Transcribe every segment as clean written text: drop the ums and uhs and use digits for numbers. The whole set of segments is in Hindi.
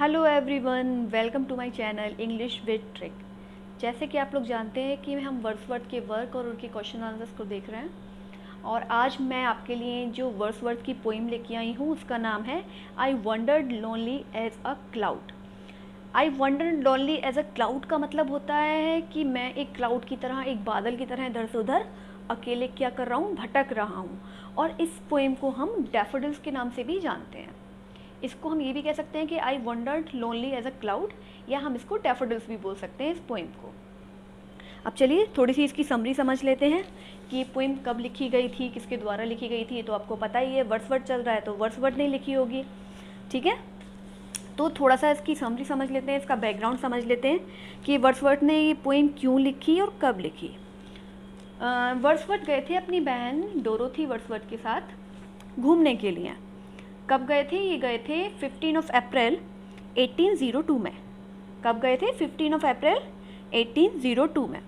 Hello everyone, welcome to my channel English with trick. जैसे कि आप लोग जानते हैं कि हम वर्ड्सवर्थ के वर्क और उनके क्वेश्चन आंसर्स को देख रहे हैं और आज मैं आपके लिए जो वर्ड्सवर्थ की पोइम लेके आई हूँ उसका नाम है I wandered lonely as a cloud. I wandered lonely as a cloud का मतलब होता है कि मैं एक क्लाउड की तरह, एक बादल की तरह इधर से उधर अकेले क्या कर रहा हूँ, भटक रहा हूँ। और इस पोइम को हम डैफोडिल्स के नाम से भी जानते हैं। इसको हम ये भी कह सकते हैं कि I wandered lonely as a cloud, या हम इसको डैफोडिल्स भी बोल सकते हैं इस पोइम को। अब चलिए थोड़ी सी इसकी समरी समझ लेते हैं कि ये पोइम कब लिखी गई थी, किसके द्वारा लिखी गई थी। तो आपको पता ही है वर्ड्सवर्थ चल रहा है तो वर्ड्सवर्थ ने लिखी होगी, ठीक है। तो थोड़ा सा इसकी समरी समझ लेते हैं, इसका बैकग्राउंड समझ लेते हैं कि वर्ड्सवर्थ ने ये पोइम क्यों लिखी और कब लिखी। वर्ड्सवर्थ गए थे अपनी बहन डोरोथी वर्ड्सवर्थ के साथ घूमने के लिए। कब गए थे? ये गए थे 15 अप्रैल 1802 में। कब गए थे? 15 अप्रैल 1802 में।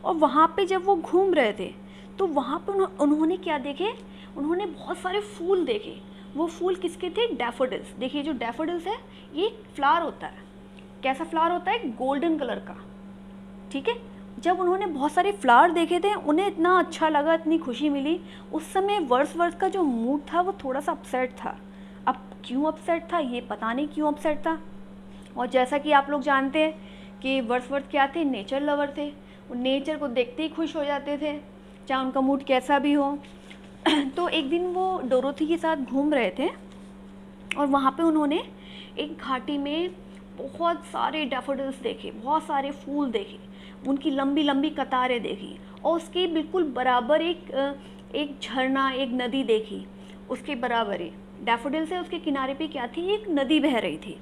और वहाँ पे जब वो घूम रहे थे तो वहाँ पे उन्होंने क्या देखे? उन्होंने बहुत सारे फूल देखे। वो फूल किसके थे? डैफोडिल्स। देखिए जो डैफोडिल्स है ये फ्लावर होता है। कैसा फ्लावर होता है? गोल्डन कलर का, ठीक है। जब उन्होंने बहुत सारे फ्लावर देखे थे उन्हें इतना अच्छा लगा, इतनी खुशी मिली। उस समय वर्ड्सवर्थ का जो मूड था वो थोड़ा सा अपसेट था। अब क्यों अपसेट था ये पता नहीं क्यों अपसेट था। और जैसा कि आप लोग जानते हैं कि वर्ड्सवर्थ क्या थे? नेचर लवर थे। वो नेचर को देखते ही खुश हो जाते थे, चाहे उनका मूड कैसा भी हो। तो एक दिन वो डोरोथी के साथ घूम रहे थे और वहाँ पे उन्होंने एक घाटी में बहुत सारे डैफोडिल्स देखे, बहुत सारे फूल देखे, उनकी लंबी लंबी कतारें देखी और उसके बिल्कुल बराबर एक झरना, एक नदी देखी। उसके बराबर ही डैफोडिल से उसके किनारे पे क्या थी? एक नदी बह रही थी।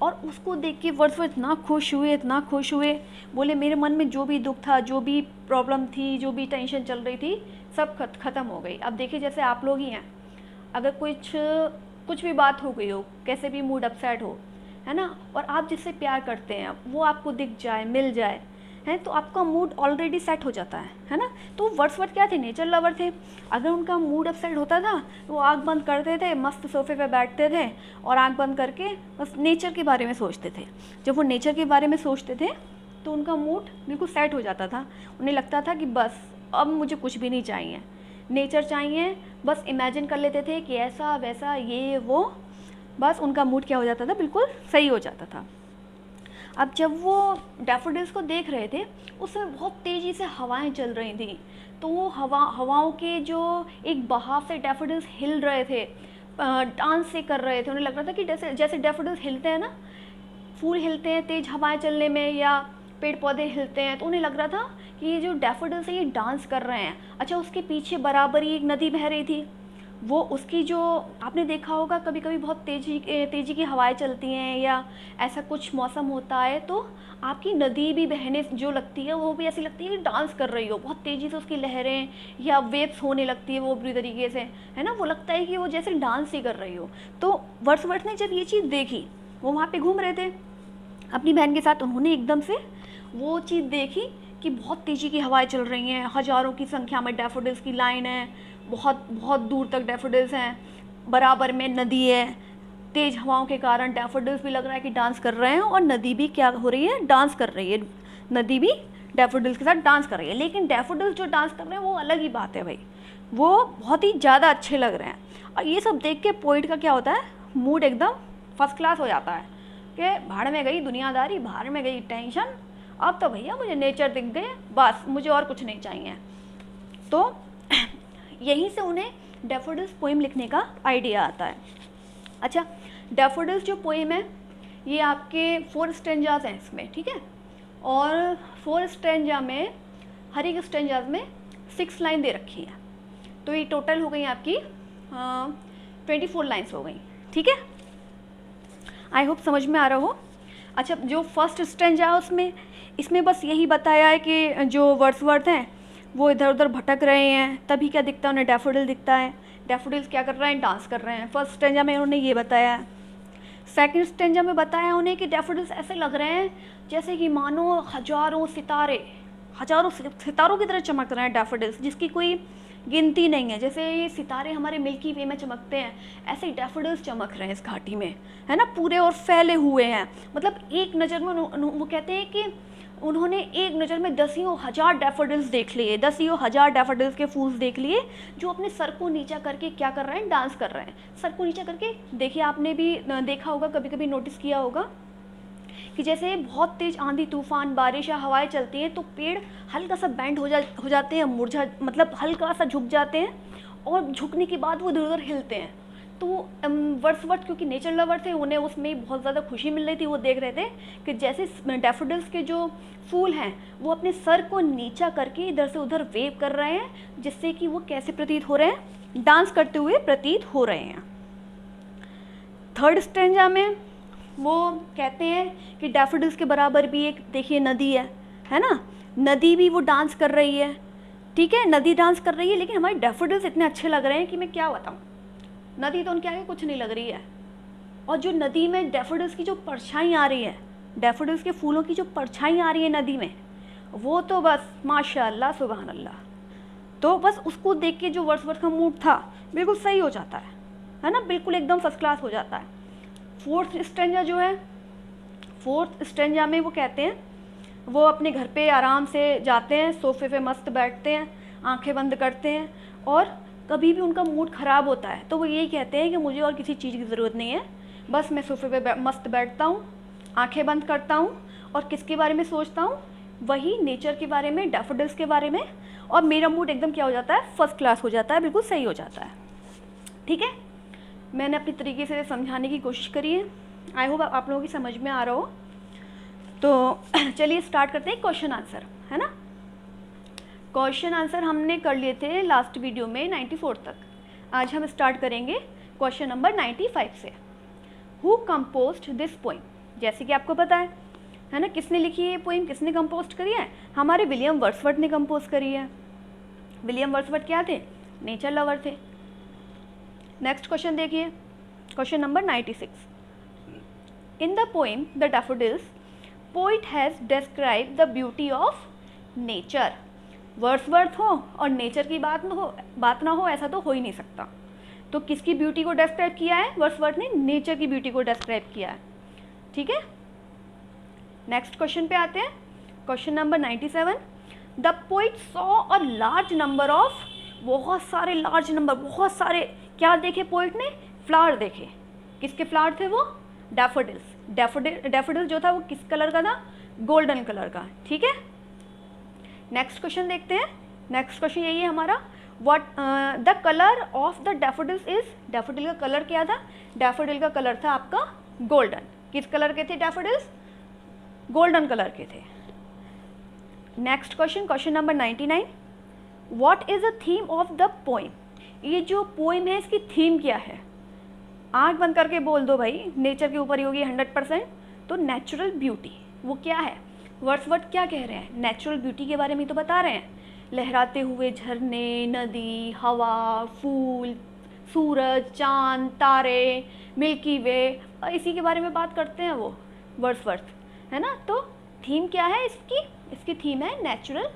और उसको देख के वर्ड्सवर्थ इतना खुश हुए, इतना खुश हुए। बोले मेरे मन में जो भी दुख था, जो भी प्रॉब्लम थी, जो भी टेंशन चल रही थी, सब ख़त्म हो गई। अब देखिए जैसे आप लोग ही हैं, अगर कुछ भी बात हो गई हो, कैसे भी मूड अपसेट हो, है ना, और आप जिससे प्यार करते हैं वो आपको दिख जाए, मिल जाए, है, तो आपका मूड ऑलरेडी सेट हो जाता है ना। तो वर्ड्सवर्थ क्या थे? नेचर लवर थे। अगर उनका मूड अपसेट होता था तो वो आँख बंद करते थे, मस्त सोफे पे बैठते थे और आँख बंद करके बस नेचर के बारे में सोचते थे। जब वो नेचर के बारे में सोचते थे तो उनका मूड बिल्कुल सेट हो जाता था। उन्हें लगता था कि बस अब मुझे कुछ भी नहीं चाहिए, नेचर चाहिए। बस इमेजिन कर लेते थे कि ऐसा वैसा ये वो, बस उनका मूड क्या हो जाता था? बिल्कुल सही हो जाता था। अब जब वो डैफोडिल्स को देख रहे थे उस समय बहुत तेज़ी से हवाएं चल रही थी। तो वो हवाओं के जो एक बहाव से डैफोडिल्स हिल रहे थे, डांस से कर रहे थे। उन्हें लग रहा था कि जैसे जैसे डैफोडिल्स हिलते हैं ना, फूल हिलते हैं तेज़ हवाएं चलने में, या पेड़ पौधे हिलते हैं, तो उन्हें लग रहा था कि ये जो डैफोडिल्स है ये डांस कर रहे हैं। अच्छा, उसके पीछे बराबर ही एक नदी बह रही थी। वो उसकी जो आपने देखा होगा कभी कभी बहुत तेज़ी की हवाएं चलती हैं या ऐसा कुछ मौसम होता है तो आपकी नदी भी बहने जो लगती है वो भी ऐसी लगती है कि डांस कर रही हो, बहुत तेज़ी से उसकी लहरें या वेव्स होने लगती है वो बुरी तरीके से, है ना। वो लगता है कि वो जैसे डांस ही कर रही हो। तो वर्ड्सवर्थ ने जब ये चीज़ देखी, वो वहाँ पे घूम रहे थे अपनी बहन के साथ, उन्होंने एकदम से वो चीज़ देखी कि बहुत तेज़ी की हवाएं चल रही हैं, हज़ारों की संख्या में डैफोडिल्स की लाइन है, बहुत बहुत दूर तक डैफोडिल्स हैं, बराबर में नदी है। तेज़ हवाओं के कारण डैफोडिल्स भी लग रहा है कि डांस कर रहे हैं और नदी भी क्या हो रही है? डांस कर रही है। नदी भी डैफोडिल्स के साथ डांस कर रही है। लेकिन डैफोडिल्स जो डांस कर रहे हैं वो अलग ही बात है भाई, वो बहुत ही ज़्यादा अच्छे लग रहे हैं। और ये सब देख के पोइट का क्या होता है? मूड एकदम फर्स्ट क्लास हो जाता है कि भाड़ में गई दुनियादारी, भाड़ में गई टेंशन, अब तो भैया मुझे नेचर दिख गए, बस मुझे और कुछ नहीं चाहिए। तो यहीं से उन्हें डैफोडिल्स पोइम लिखने का आइडिया आता है। अच्छा, डैफोडिल्स जो पोइम है ये आपके 4 स्टेंजाज हैं इसमें, ठीक है। और 4 स्टेंजा में, हर एक स्टेंजाज में 6 लाइन दे रखी है। तो ये टोटल हो गई आपकी 24 लाइन्स हो गई, ठीक है। आई होप समझ में आ रहा हो। अच्छा, जो फर्स्ट स्टेंजा है उसमें, इसमें बस यही बताया है कि जो वर्ड्सवर्थ हैं वो इधर उधर भटक रहे हैं, तभी क्या दिखता है उन्हें? डैफोडिल दिखता है। डैफोडिल्स क्या कर रहे हैं? डांस कर रहे हैं। फर्स्ट स्टेंजा में उन्होंने ये बताया है। सेकंड स्टेंजा में बताया उन्हें कि डैफोडिल्स ऐसे लग रहे हैं जैसे कि मानो हजारों सितारों की तरह चमक रहे हैं डैफोडिल्स, जिसकी कोई गिनती नहीं है। जैसे ये सितारे हमारे मिल्की वे में चमकते हैं, ऐसे ही डैफोडिल्स चमक रहे हैं इस घाटी में, है ना, पूरे और फैले हुए हैं। मतलब एक नज़र में वो कहते हैं कि उन्होंने एक नज़र में दसियों हज़ार डैफोडिल्स देख लिए, दसियों हज़ार डैफोडिल्स के फूल्स देख लिए, जो अपने सर को नीचा करके क्या कर रहे हैं, डांस कर रहे हैं। सर को नीचा करके देखिए, आपने भी देखा होगा, कभी कभी नोटिस किया होगा कि जैसे बहुत तेज़ आंधी तूफान बारिश या हवाएं चलती हैं तो पेड़ हल्का सा बेंड हो जाते हैं, मुरझा, मतलब हल्का सा झुक जाते हैं, और झुकने के बाद वो इधर उधर हिलते हैं। तो वर्ड्सवर्थ क्योंकि नेचर लवर थे, उन्हें उसमें बहुत ज़्यादा खुशी मिल रही थी। वो देख रहे थे कि जैसे डैफोडिल्स के जो फूल हैं वो अपने सर को नीचा करके इधर से उधर वेव कर रहे हैं, जिससे कि वो कैसे प्रतीत हो रहे हैं, डांस करते हुए प्रतीत हो रहे हैं। थर्ड स्टेंजा में वो कहते हैं कि डैफोडिल्स के बराबर भी एक देखिए नदी है ना, नदी भी वो डांस कर रही है, ठीक है, नदी डांस कर रही है, लेकिन हमारे डैफोडिल्स इतने अच्छे लग रहे हैं कि मैं क्या बताऊँ, नदी तो उनके आगे कुछ नहीं लग रही है। और जो नदी में डैफोडिल्स की जो परछाई आ रही है, डैफोडिल्स के फूलों की जो परछाई आ रही है नदी में, वो तो बस माशाअल्लाह सुभान अल्लाह। तो बस उसको देख के जो वर्ड्सवर्थ का मूड था बिल्कुल सही हो जाता है ना, बिल्कुल एकदम फर्स्ट क्लास हो जाता है। फोर्थ स्टेंजा जो है, फोर्थ स्टेंजा में वो कहते हैं, वो अपने घर पे आराम से जाते हैं, सोफे पे मस्त बैठते हैं, आंखें बंद करते हैं, और कभी भी उनका मूड ख़राब होता है तो वो यही कहते हैं कि मुझे और किसी चीज़ की ज़रूरत नहीं है, बस मैं सोफे पे मस्त बैठता हूँ, आंखें बंद करता हूँ, और किसके बारे में सोचता हूँ, वही नेचर के बारे में, डैफोडिल्स के बारे में, और मेरा मूड एकदम क्या हो जाता है, फर्स्ट क्लास हो जाता है, बिल्कुल सही हो जाता है। ठीक है, मैंने अपनी तरीके से समझाने की कोशिश करी है, आई होप आप लोगों की समझ में आ रहा हो। तो चलिए स्टार्ट करते हैं क्वेश्चन आंसर, है ना। क्वेश्चन आंसर हमने कर लिए थे लास्ट वीडियो में 94 तक। आज हम स्टार्ट करेंगे क्वेश्चन नंबर 95 से। हु कंपोज्ड दिस पोइम, जैसे कि आपको पता है ना, किसने लिखी है ये पोइम, किसने कंपोज करी है, हमारे विलियम वर्ड्सवर्थ ने कंपोज करी है। विलियम वर्ड्सवर्थ क्या थे, नेचर लवर थे। नेक्स्ट क्वेश्चन देखिए, question number 96। In the poem the daffodils, poet has describe the beauty of nature. Wordsworth हो और नेचर की बात ना हो, ऐसा तो हो ही नहीं सकता। तो किसकी ब्यूटी को डिस्क्राइब किया है, वर्ड्सवर्थ ने नेचर की ब्यूटी को डिस्क्राइब किया है। ठीक है, नेक्स्ट क्वेश्चन पे आते हैं, question number 97। The poet saw a large number of, बहुत सारे लार्ज नंबर, बहुत सारे क्या देखे पोइट ने, फ्लावर देखे। किसके फ्लावर थे वो, डैफोडिल्स। डैफोडिल जो था वो किस कलर का था, गोल्डन कलर का। ठीक है, नेक्स्ट क्वेश्चन देखते हैं। नेक्स्ट क्वेश्चन यही है हमारा, what the colour of the daffodils is, daffodil का कलर क्या था, डैफोडिल का कलर था आपका गोल्डन। किस कलर के थे डैफोडिल्स, गोल्डन कलर के थे। Next question, question number 99। What is the theme of the poem, ये जो पोइम है इसकी थीम क्या है, आंख बंद करके बोल दो भाई, नेचर के ऊपर ही होगी 100%। तो नेचुरल ब्यूटी, वो क्या है, वर्ड्सवर्थ क्या कह रहे हैं, नेचुरल ब्यूटी के बारे में तो बता रहे हैं, लहराते हुए झरने, नदी, हवा, फूल, सूरज, चांद, तारे, मिल्की वे, इसी के बारे में बात करते हैं वो वर्ड्सवर्थ, है ना। तो थीम क्या है इसकी, इसकी थीम है नेचुरल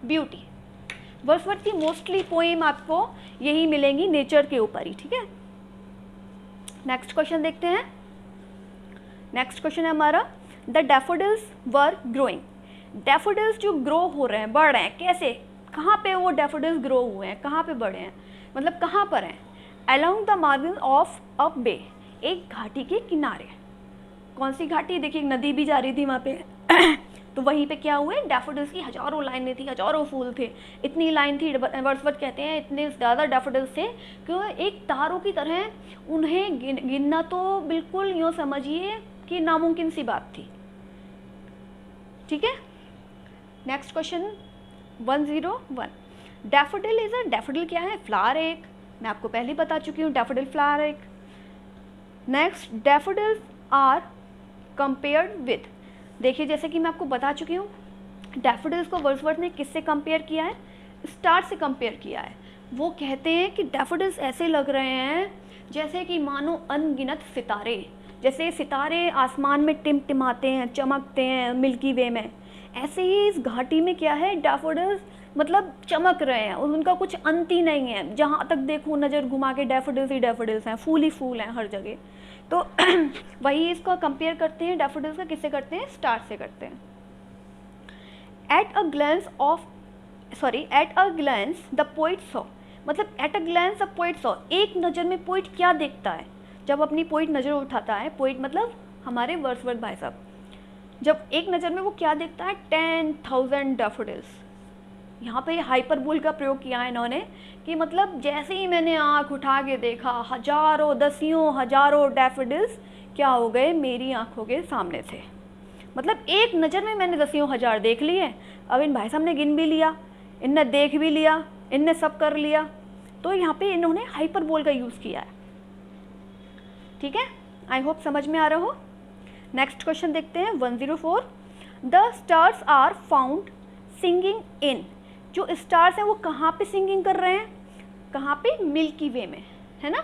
ब्यूटी। वर्ड्सवर्थ की मोस्टली पोएम आपको यही मिलेंगी नेचर के ऊपर ही। ठीक है, नेक्स्ट क्वेश्चन देखते हैं। नेक्स्ट क्वेश्चन है हमारा, the daffodils were growing. Daffodils जो ग्रो हो रहे हैं, बढ़ रहे हैं, कैसे, कहाँ पे वो डैफोडिल्स ग्रो हुए हैं, कहाँ पे बढ़े हैं, मतलब कहाँ पर हैं, along the margin of a bay, एक घाटी के किनारे। कौन सी घाटी, देखिए नदी भी जा रही थी वहाँ पे तो वहीं पे क्या हुए, डैफोडिल्स की हजारों लाइनें थी, हजारों फूल थे, इतनी लाइन थी, वर्ड्सवर्थ कहते हैं इतने ज़्यादा डैफोडिल्स थे कि एक तारों की तरह उन्हें गिनना तो बिल्कुल यूँ समझिए कि नामुमकिन सी बात थी। ठीक है, next question 101। Daffodil is a, daffodil क्या है, फ्लावर एक, मैं आपको पहले बता चुकी हूँ, डैफोडिल फ्लावर एक। Next, daffodils are compared with, देखिए जैसे कि मैं आपको बता चुकी हूँ, डैफोडिल्स को वर्ड्सवर्थ ने किससे कंपेयर किया है, स्टार से कंपेयर किया है। वो कहते हैं कि डैफोडिल्स ऐसे लग रहे हैं जैसे कि मानो अनगिनत सितारे, जैसे सितारे आसमान में टिमटिमाते हैं, चमकते हैं मिल्की वे में, ऐसे ही इस घाटी में क्या है, डैफोडिल्स मतलब चमक रहे हैं, उनका कुछ अंत ही नहीं है, जहाँ तक देखो नज़र घुमा के डैफोडिल्स ही डैफोडिल्स हैं, फूल ही फूल हैं हर जगह। तो वही इसको कंपेयर करते हैं डैफोडिल्स का, किससे करते हैं, स्टार से करते हैं। At a glance the poet saw, मतलब at a glance the poet saw, एक नज़र में पोइट क्या देखता है, जब अपनी पोइट नज़र उठाता है, पोइट मतलब हमारे वर्ड्सवर्थ भाई साहब, जब एक नज़र में वो क्या देखता है, 10,000 डैफोडिल्स। यहाँ पे हाइपरबोल का प्रयोग किया है इन्होंने कि मतलब जैसे ही मैंने आँख उठा के देखा, हजारों दसियों हजारों डैफोडिल्स क्या हो गए, मेरी आँखों के सामने थे। मतलब एक नज़र में मैंने दसियों हजार देख लिए। अब इन भाई साहब ने गिन भी लिया, इनने देख भी लिया, इनने सब कर लिया। तो यहाँ पे इन्होंने हाइपरबोल का यूज़ किया है। ठीक है, आई होप समझ में आ रहा हो। नेक्स्ट क्वेश्चन देखते हैं 104। The stars are found singing in, जो स्टार्स हैं वो कहाँ पे सिंगिंग कर रहे हैं, कहाँ पे, मिल्की वे में, है ना,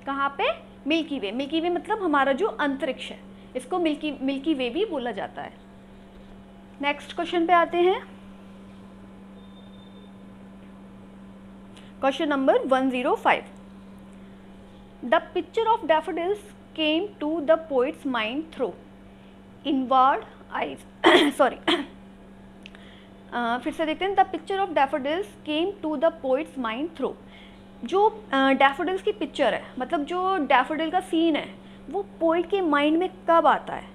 कहाँ पे, मिल्की वे। मिल्की वे मतलब हमारा जो अंतरिक्ष है, इसको मिल्की वे भी बोला जाता है। नेक्स्ट क्वेश्चन पे आते हैं, question number 105। The picture of daffodils came to the poet's mind through inward eyes sorry फिर से देखते हैं। The picture of daffodils came to the poet's mind through, जो डैफोडिल्स की पिक्चर है, मतलब जो डैफोडिल का सीन है, वो पोइट के माइंड में कब आता है,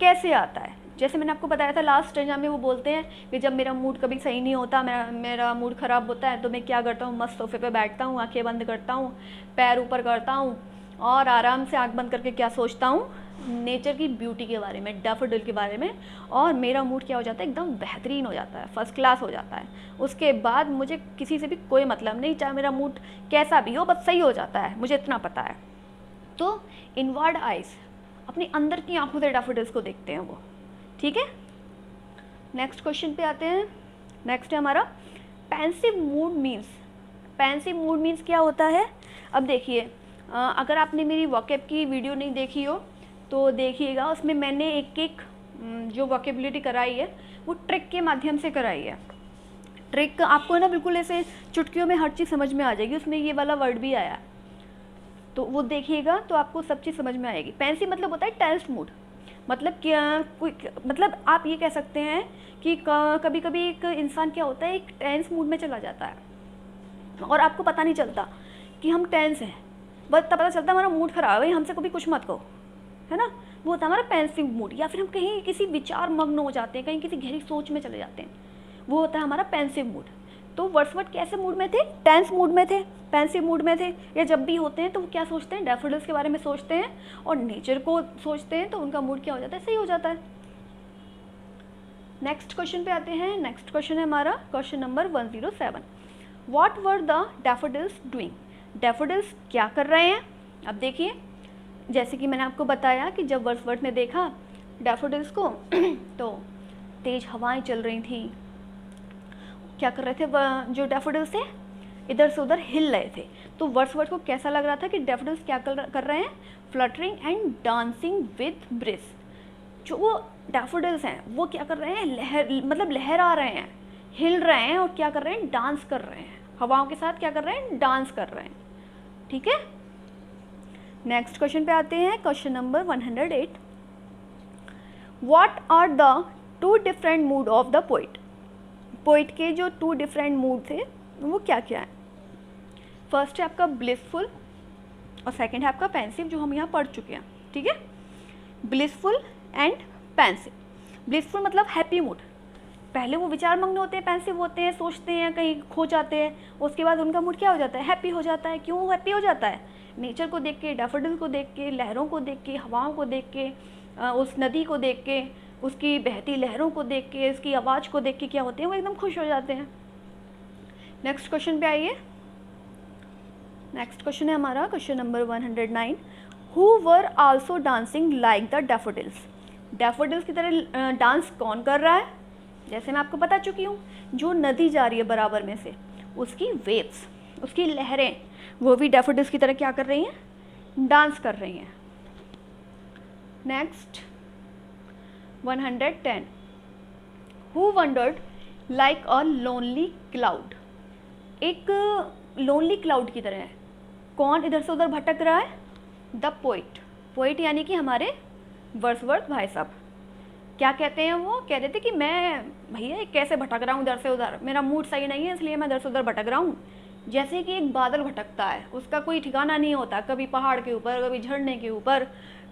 कैसे आता है। जैसे मैंने आपको बताया था लास्ट एग्जाम में, वो बोलते हैं कि जब मेरा मूड कभी सही नहीं होता, मेरा मूड ख़राब होता है, तो मैं क्या करता हूँ, मस्त सोफे पे बैठता हूँ, आंखें बंद करता हूँ, पैर ऊपर करता हूँ और आराम से आँख बंद करके क्या सोचता हूँ, नेचर की ब्यूटी के बारे में, डैफोडिल के बारे में, और मेरा मूड क्या हो जाता है, एकदम बेहतरीन हो जाता है, फर्स्ट क्लास हो जाता है। उसके बाद मुझे किसी से भी कोई मतलब नहीं, चाहे मेरा मूड कैसा भी हो, बस सही हो जाता है, मुझे इतना पता है। तो इनवर्ड आइज, अपनी अंदर की आंखों से डैफोडिल्स को देखते हैं वो। ठीक है, नेक्स्ट क्वेश्चन पे आते हैं। नेक्स्ट है हमारा pensive mood means. Pensive mood means क्या होता है। अब देखिए, अगर आपने मेरी वॉकेब की वीडियो नहीं देखी हो तो देखिएगा, उसमें मैंने एक एक जो वॉकेबिलिटी कराई है वो ट्रिक के माध्यम से कराई है। ट्रिक आपको ना बिल्कुल ऐसे चुटकियों में हर चीज़ समझ में आ जाएगी, उसमें ये वाला वर्ड भी आया, तो वो देखिएगा तो आपको सब चीज़ समझ में आएगी। पेंसिव मतलब होता है टेंस्ड मूड, मतलब क्या, कोई मतलब आप ये कह सकते हैं कि कभी कभी एक इंसान क्या होता है, एक टेंस मूड में चला जाता है और आपको पता नहीं चलता कि हम टेंस हैं, बस तब पता चलता है हमारा मूड ख़राब है, हमसे कभी कुछ मत कहो, है ना, वो होता है हमारा पेंसिव मूड। या फिर हम कहीं किसी विचार मग्न हो जाते हैं, कहीं किसी गहरी सोच में चले जाते हैं, वो होता है हमारा पेंसिव मूड। तो वर्ड्सवर्थ कैसे मूड में थे, टेंस मूड में थे, पेंसिव मूड में थे। या जब भी होते हैं तो वो क्या सोचते हैं, डैफोडिल्स के बारे में सोचते हैं और नेचर को सोचते हैं, तो उनका मूड क्या हो जाता है, सही हो जाता है। नेक्स्ट क्वेश्चन पे आते हैं। नेक्स्ट क्वेश्चन है हमारा question number 107। What were the daffodils doing, daffodils क्या कर रहे हैं। अब देखिए, जैसे कि मैंने आपको बताया कि जब वर्ड्सवर्थ ने देखा डैफोडिल्स को तो तेज़ हवाएं चल रही थी, क्या कर रहे थे, जो डैफोडिल्स थे इधर से उधर हिल रहे थे। तो वर्ड्सवर्थ को कैसा लग रहा था कि डैफोडिल्स क्या कर रहे हैं, fluttering and dancing with bridge. जो वो डैफोडिल्स हैं वो क्या कर रहे हैं, मतलब लहरा रहे हैं, हिल रहे हैं और क्या कर रहे हैं, डांस कर रहे हैं, हवाओं के साथ क्या कर रहे हैं, डांस कर रहे हैं। ठीक है, नेक्स्ट क्वेश्चन पे आते हैं, question number 108। What are the two different mood of the poet, poet के जो टू डिफरेंट मूड थे वो क्या क्या है। फर्स्ट है आपका ब्लिसफुल और सेकंड है आपका पेंसिव, जो हम यहाँ पढ़ चुके हैं। ठीक है, ब्लिसफुल एंड पेंसिव। ब्लिसफुल मतलब हैप्पी मूड, पहले वो विचार मग्न होते हैं, पेंसिव होते हैं, सोचते हैं, कहीं खो जाते हैं, उसके बाद उनका मूड क्या हो जाता है, हैप्पी हो जाता है। क्यों हैप्पी हो जाता है, नेचर को देख के, डैफोडिल को देख के, लहरों को देख के, हवाओं को देख के, उस नदी को देख के, उसकी बहती लहरों को देख के, उसकी आवाज़ को देख के क्या होते हैं, वो एकदम खुश हो जाते हैं। नेक्स्ट क्वेश्चन पे आइए। नेक्स्ट क्वेश्चन है हमारा question number 109। Who were also dancing like the daffodils, daffodils की तरह डांस कौन कर रहा है। जैसे मैं आपको बता चुकी हूँ, जो नदी जा रही है बराबर में से, उसकी वेव्स, उसकी लहरें, वो भी डैफोडिल्स की तरह क्या कर रही हैं, डांस कर रही हैं। Next 110। Who wandered like a lonely cloud, एक लोनली क्लाउड की तरह है। कौन इधर से उधर भटक रहा है? The poet. पोइट यानी कि हमारे वर्ड्सवर्थ भाई साहब। क्या कहते हैं वो? कह रहे थे कि मैं भैया कैसे भटक रहा हूँ इधर से उधर, मेरा मूड सही नहीं है इसलिए मैं इधर से उधर भटक रहा हूँ। जैसे कि एक बादल भटकता है, उसका कोई ठिकाना नहीं होता, कभी पहाड़ के ऊपर, कभी झरने के ऊपर,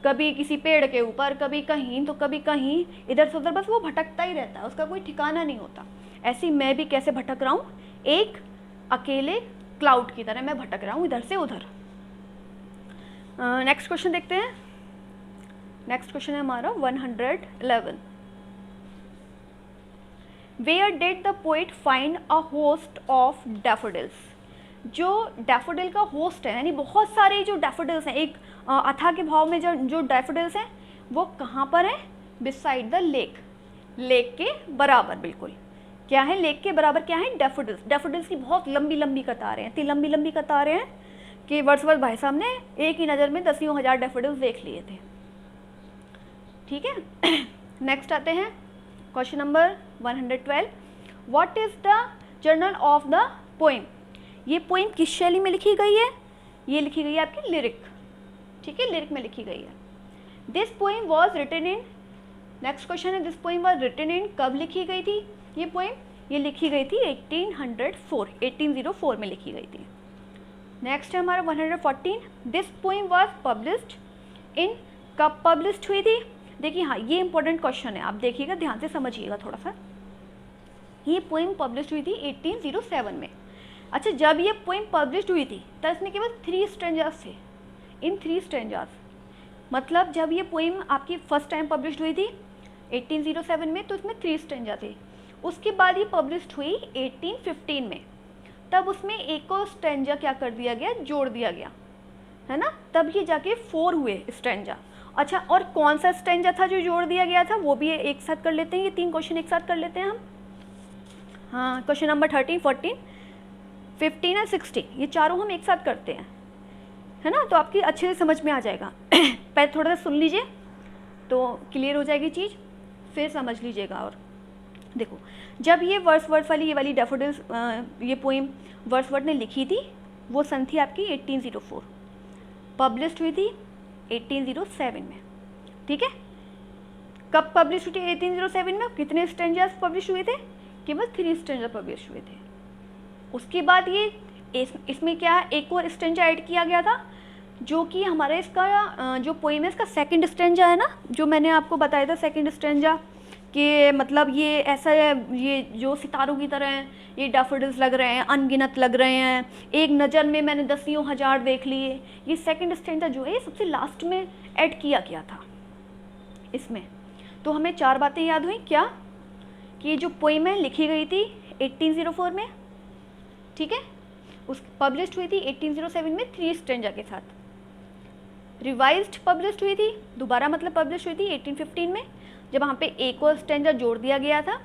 कभी किसी पेड़ के ऊपर, कभी कहीं तो कभी कहीं, इधर से उधर बस वो भटकता ही रहता है, उसका कोई ठिकाना नहीं होता। ऐसे मैं भी कैसे भटक रहा हूँ, एक अकेले क्लाउड की तरह मैं भटक रहा हूँ इधर से उधर। नेक्स्ट क्वेश्चन देखते हैं। नेक्स्ट क्वेश्चन है हमारा 111। Where did the poet find a host of daffodils? जो डैफोडिल का होस्ट है, यानी बहुत सारे जो डैफोडिल्स हैं, एक अथाह के भाव में जो डैफोडिल्स हैं वो कहाँ पर हैं? बिसाइड द लेक, लेक के बराबर। बिल्कुल क्या है? लेक के बराबर क्या है? डैफोडिल्स। डैफोडिल्स की बहुत लंबी लंबी कतारें हैं, इतनी लंबी लंबी कतारें हैं कि वर्ड्सवर्थ भाई साहब ने एक ही नज़र में दसियों हज़ार डैफोडिल्स देख लिए थे। ठीक है। नेक्स्ट आते हैं question number 112। What is the journal of the poem? ये पोइम किस शैली में लिखी गई है? ये लिखी गई है आपकी लिरिक। ठीक है, लिरिक में लिखी गई है। This poem was written in, next question है, this poem was written in, कब लिखी गई थी ये पोइम? ये लिखी गई थी 1804 में लिखी गई थी। नेक्स्ट है हमारा 114। This poem was published in, कब पब्लिश्ड हुई थी? देखिए हाँ, ये इंपॉर्टेंट क्वेश्चन है, आप देखिएगा, ध्यान से समझिएगा थोड़ा सा। ये पोइम पब्लिश हुई थी 1807 में। अच्छा, जब ये पोइम पब्लिश हुई थी तब इसमें केवल 3 स्ट्रेंजर्स थे, इन 3 स्ट्रेंजर्स। मतलब जब ये पोइम आपकी फर्स्ट टाइम पब्लिश हुई थी 1807 में, तो इसमें 3 स्ट्रेंजर थे। उसके बाद ये पब्लिश हुई 1815 में, तब उसमें एक और स्ट्रेंजर क्या कर दिया गया? जोड़ दिया गया, है ना, तब ये जाके 4 हुए स्ट्रेंजर। अच्छा, और कौन सा स्ट्रेंजर था जो जोड़ दिया गया था? वो भी एक साथ कर लेते हैं, ये 3 क्वेश्चन एक साथ कर लेते हैं हम। हाँ, क्वेश्चन नंबर 13, 14, 15 और 16, ये चारों हम एक साथ करते हैं, है ना, तो आपकी अच्छे से समझ में आ जाएगा। पहले थोड़ा सा सुन लीजिए तो क्लियर हो जाएगी चीज़, फिर समझ लीजिएगा। और देखो, जब ये वर्ड्सवर्थ वाली, ये वाली डैफोडिल्स, ये पोइम वर्ड्सवर्थ ने लिखी थी, वो सन थी आपकी 1804, पब्लिश हुई थी 1807 में। ठीक है, कब पब्लिश हुई थी 1807 में? कितने स्ट्रेंजर्स पब्लिश हुए थे? केवल 3 स्ट्रेंजर पब्लिश हुए थे। उसके बाद ये इसमें क्या, एक और स्ट्रेंजर ऐड किया गया था, जो कि हमारे इसका जो पोइम है इसका सेकंड स्ट्रेंजर है ना, जो मैंने आपको बताया था सेकंड स्ट्रेंजर, कि मतलब ये ऐसा है, ये जो सितारों की तरह हैं, ये डैफोडिल्स लग रहे हैं, अनगिनत लग रहे हैं, एक नज़र में मैंने दसियों हज़ार देख लिए। ये सेकंड स्ट्रेंजर जो है ये सबसे लास्ट में ऐड किया गया था इसमें। तो हमें 4 बातें याद हुई क्या? कि ये जो पोइम है लिखी गई थी 1804 में, ठीक है, उस पब्लिश हुई थी 1807 में 3 स्ट्रेंजर के साथ। रिवाइज्ड पब्लिश हुई थी, दोबारा मतलब पब्लिश हुई थी 1815 में, जब वहाँ पे एक और स्ट्रेंजर जोड़ दिया गया था।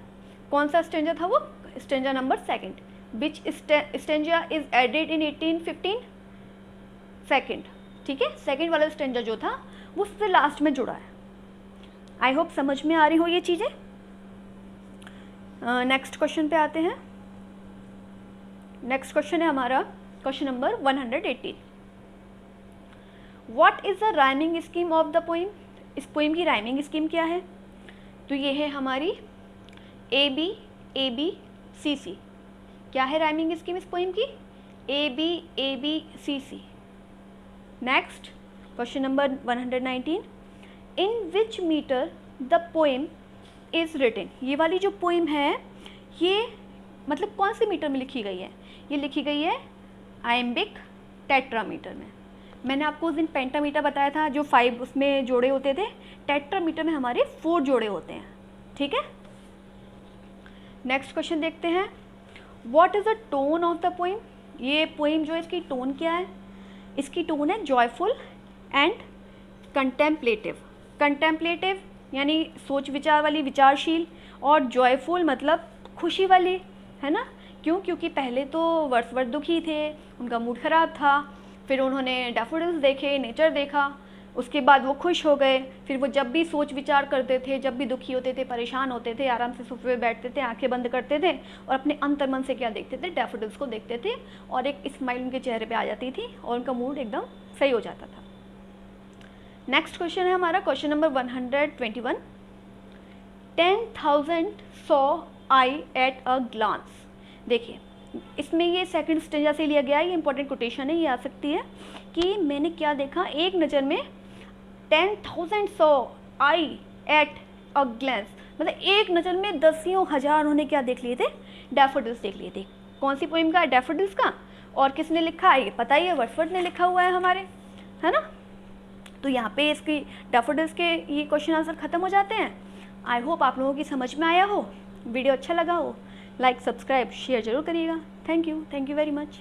कौन सा स्ट्रेंजर था वो? Stranger number second. Which stranger is added in 1815? Second. ठीक है, सेकंड वाला स्ट्रेंजर जो था वो सबसे लास्ट में जुड़ा है। आई होप समझ में आ रही हो ये चीज़ें। नेक्स्ट क्वेश्चन पे आते हैं। नेक्स्ट क्वेश्चन है हमारा question number 118। What is the rhyming scheme of the poem? इस पोइम की राइमिंग स्कीम क्या है? तो ये है हमारी ABABCC। क्या है राइमिंग स्कीम इस पोइम की? ABABCC। Next question number 119। In which metre the poem is written? ये वाली जो पोइम है ये मतलब कौन से मीटर में लिखी गई है? ये लिखी गई है आयम्बिक टेट्रामीटर में। मैंने आपको उस दिन पेंटामीटर बताया था, जो 5 उसमें जोड़े होते थे, टेट्रामीटर में हमारे 4 जोड़े होते हैं। ठीक है, नेक्स्ट क्वेश्चन देखते हैं। What is the tone of the poem? ये पोइम जो है इसकी टोन क्या है? इसकी टोन है जॉयफुल एंड कंटेम्पलेटिव। कंटेम्पलेटिव यानी सोच विचार वाली, विचारशील, और जॉयफुल मतलब खुशी वाली, है ना। क्यों? क्योंकि पहले तो वर्ड्सवर्थ दुखी थे, उनका मूड ख़राब था, फिर उन्होंने डैफोडिल्स देखे, नेचर देखा, उसके बाद वो खुश हो गए। फिर वो जब भी सोच विचार करते थे, जब भी दुखी होते थे, परेशान होते थे, आराम से सोफे पे बैठते थे, आंखें बंद करते थे और अपने अंतर्मन से क्या देखते थे, डैफोडिल्स को देखते थे और एक स्माइल उनके चेहरे पे आ जाती थी और उनका मूड एकदम सही हो जाता था। नेक्स्ट क्वेश्चन है हमारा question number 121। 10,000 saw I at a glance. देखिए इसमें ये सेकंड स्टेंजा से लिया गया है, ये इंपॉर्टेंट कोटेशन है, ये आ सकती है कि मैंने क्या देखा एक नज़र में, 10,000 saw I at a glance, मतलब एक नज़र में दसियों हज़ार उन्होंने क्या देख लिए थे, डैफोडिल्स देख लिए थे। कौन सी पोइम का, डैफोडिल्स का। और किसने लिखा है ये पता ही है, वर्ड्सवर्थ ने लिखा हुआ है हमारे, है ना। तो यहाँ पे इसकी डैफोडिल्स के ये क्वेश्चन आंसर ख़त्म हो जाते हैं। आई होप आप लोगों की समझ में आया हो, वीडियो अच्छा लगा हो, लाइक सब्सक्राइब शेयर जरूर करिएगा। Thank you very much.